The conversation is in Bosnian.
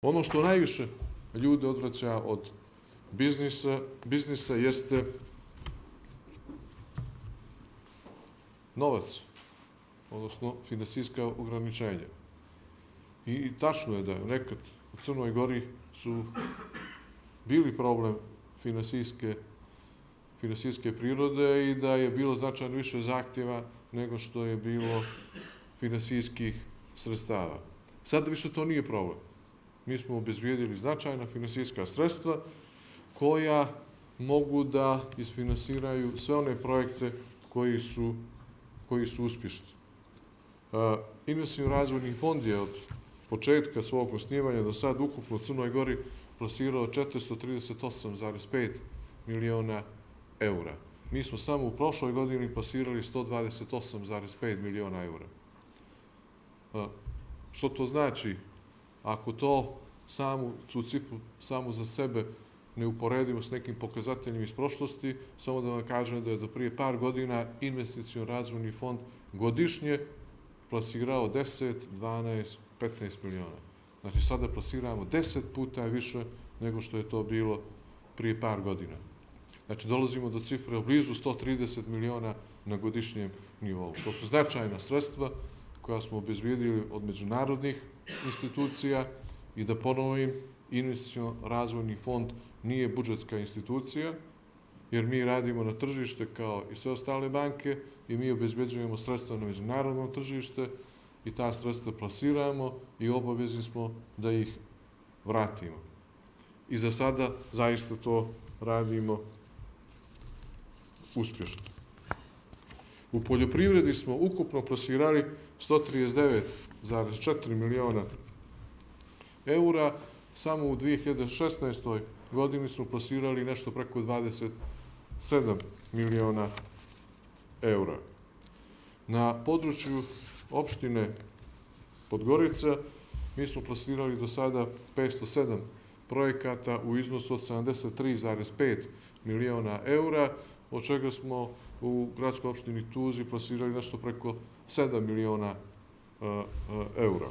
Ono što najviše ljude odvraća od biznisa jeste novac, odnosno finansijska ograničenja. I tačno je da nekad u Crnoj Gori su bili problem finansijske prirode i da je bilo značajno više zahtjeva nego što je bilo finansijskih sredstava. Sada više to nije problem. Mi smo obezbijedili značajna finansijska sredstva koja mogu da isfinansiraju sve one projekte koji su uspješni. Investicioni razvojni fond je od početka svog osnivanja do sad ukupno u Crnoj Gori plasirao 438,5 miliona eura. Mi smo samo u prošloj godini plasirali 128,5 miliona eura. Što to znači? Ako tu cifru samu za sebe ne uporedimo s nekim pokazateljima iz prošlosti, samo da vam kažem da je do prije par godina investicioni razvojni fond godišnje plasirao 10, 12, 15 miliona. Znači sada plasiramo 10 puta više nego što je to bilo prije par godina. Znači dolazimo do cifre blizu 130 miliona na godišnjem nivou. To su značajna sredstva koja smo obezbijedili od međunarodnih institucija i da ponovim, investicioni razvojni fond nije budžetska institucija, jer mi radimo na tržište kao i sve ostale banke i mi obezbeđujemo sredstva na međunarodnom tržište i ta sredstva plasiramo i obavezni smo da ih vratimo. I za sada zaista to radimo uspješno. U poljoprivredi smo ukupno plasirali 139,4 miliona eura, samo u 2016. godini smo plasirali nešto preko 27 miliona eura. Na području opštine Podgorica mi smo plasirali do sada 507 projekata u iznosu od 73,5 miliona eura, od čega smo u gradskoj opštini Tuzi plasirali nešto preko 7 miliona eura.